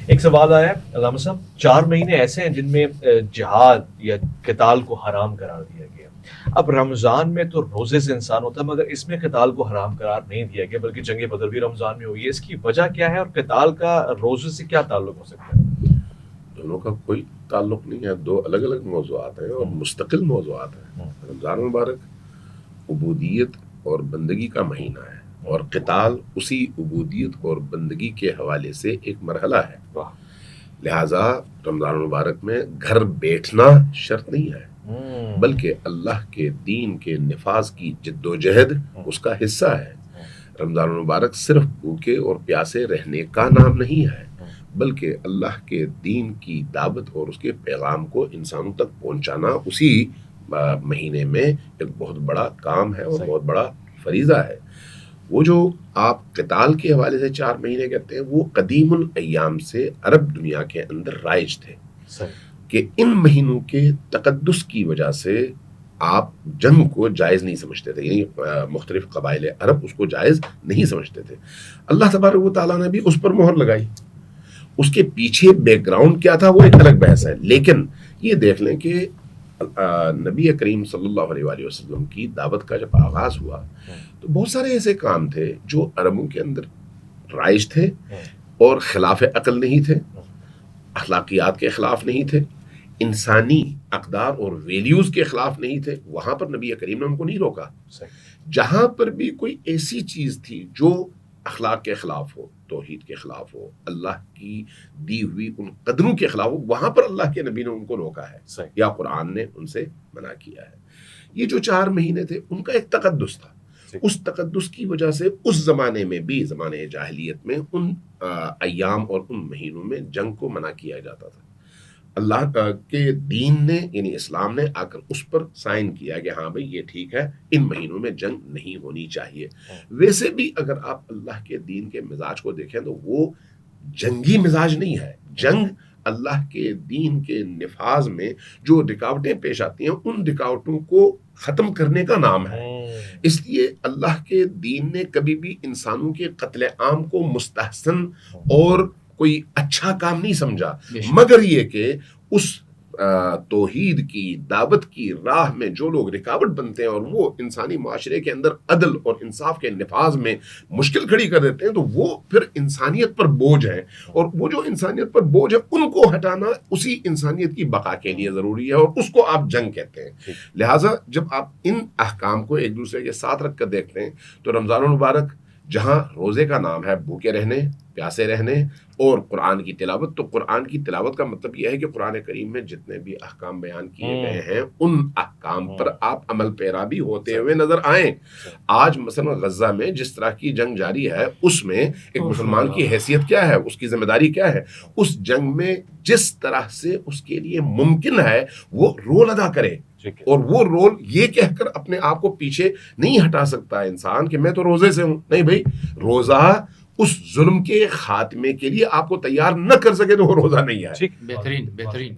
ایک سوال آیا ہے علامہ صاحب، 4 مہینے ایسے ہیں جن میں جہاد یا قتال کو حرام قرار دیا گیا. اب رمضان میں تو روزے سے انسان ہوتا ہے، مگر اس میں قتال کو حرام قرار نہیں دیا گیا، بلکہ جنگ بدر بھی رمضان میں ہوئی ہے. اس کی وجہ کیا ہے اور قتال کا روزے سے کیا تعلق ہو سکتا ہے؟ دونوں کا کوئی تعلق نہیں ہے، دو الگ الگ موضوعات ہیں اور مستقل موضوعات ہیں. رمضان مبارک عبودیت اور بندگی کا مہینہ ہے، اور قتال اسی عبودیت اور بندگی کے حوالے سے ایک مرحلہ ہے. لہٰذا رمضان مبارک میں گھر بیٹھنا شرط نہیں ہے، بلکہ اللہ کے دین کے نفاذ کی جد و جہد اس کا حصہ ہے. رمضان مبارک صرف بھوکے اور پیاسے رہنے کا نام نہیں ہے، بلکہ اللہ کے دین کی دعوت اور اس کے پیغام کو انسانوں تک پہنچانا اسی مہینے میں ایک بہت بڑا کام ہے اور بہت بڑا فریضہ ہے. وہ جو آپ قتال کے حوالے سے 4 مہینے کہتے ہیں، وہ قدیم الایام سے عرب دنیا کے اندر رائج تھے کہ ان مہینوں کے تقدس کی وجہ سے آپ جنگ کو جائز نہیں سمجھتے تھے، یعنی مختلف قبائل عرب اس کو جائز نہیں سمجھتے تھے. اللہ تبارک و تعالیٰ نے بھی اس پر مہر لگائی. اس کے پیچھے بیک گراؤنڈ کیا تھا وہ ایک الگ بحث ہے، لیکن یہ دیکھ لیں کہ نبی کریم صلی اللہ علیہ وآلہ وسلم کی دعوت کا جب آغاز ہوا تو بہت سارے ایسے کام تھے جو عربوں کے اندر رائج تھے اور خلاف عقل نہیں تھے، اخلاقیات کے خلاف نہیں تھے، انسانی اقدار اور ویلیوز کے خلاف نہیں تھے. وہاں پر نبی کریم نے ان کو نہیں روکا. جہاں پر بھی کوئی ایسی چیز تھی جو اخلاق کے خلاف ہو، توحید کے خلاف ہو، اللہ کی دی ہوئی ان قدروں کے خلاف ہو، وہاں پر اللہ کے نبی نے ان کو روکا ہے یا قرآن نے ان سے منع کیا ہے. یہ جو 4 مہینے تھے ان کا ایک تقدس تھا. اس تقدس کی وجہ سے اس زمانے میں بھی، زمانے جاہلیت میں، ان ایام اور ان مہینوں میں جنگ کو منع کیا جاتا تھا. اللہ کے دین نے یعنی اسلام نے آ کر اس پر سائن کیا کہ ہاں بھئی یہ ٹھیک ہے، ان مہینوں میں جنگ نہیں ہونی چاہیے. ویسے بھی اگر آپ اللہ کے دین کے مزاج کو دیکھیں تو وہ جنگی مزاج نہیں ہے. جنگ اللہ کے دین کے نفاذ میں جو رکاوٹیں پیش آتی ہیں ان رکاوٹوں کو ختم کرنے کا نام ہے. اس لیے اللہ کے دین نے کبھی بھی انسانوں کے قتل عام کو مستحسن اور کوئی اچھا کام نہیں سمجھا، مگر یہ کہ اس توحید کی دعوت کی راہ میں جو لوگ رکاوٹ بنتے ہیں اور وہ انسانی معاشرے کے اندر عدل اور انصاف کے نفاذ میں مشکل کھڑی کر دیتے ہیں تو وہ پھر انسانیت پر بوجھ ہے، اور وہ جو انسانیت پر بوجھ ہے ان کو ہٹانا اسی انسانیت کی بقا کے لیے ضروری ہے، اور اس کو آپ جنگ کہتے ہیں. لہٰذا جب آپ ان احکام کو ایک دوسرے کے ساتھ رکھ کر دیکھتے ہیں تو رمضان المبارک جہاں روزے کا نام ہے بھوکے رہنے، پیاسے رہنے اور قرآن کی تلاوت، تو قرآن کی تلاوت کا مطلب یہ ہے کہ قرآن کریم میں جتنے بھی احکام بیان کیے گئے ہیں ان احکام پر آپ عمل پیرا بھی ہوتے ہوئے نظر آئیں. آج مثلا غزہ میں جس طرح کی جنگ جاری ہے، اس میں ایک مسلمان کی حیثیت کیا ہے، اس کی ذمہ داری کیا ہے، اس جنگ میں جس طرح سے اس کے لیے ممکن ہے وہ رول ادا کرے. اور وہ رول یہ کہہ کر اپنے آپ کو پیچھے نہیں ہٹا سکتا انسان کہ میں تو روزے سے ہوں. نہیں بھائی، روزہ اس ظلم کے خاتمے کے لیے آپ کو تیار نہ کر سکے تو وہ روزہ نہیں ہے. بہترین.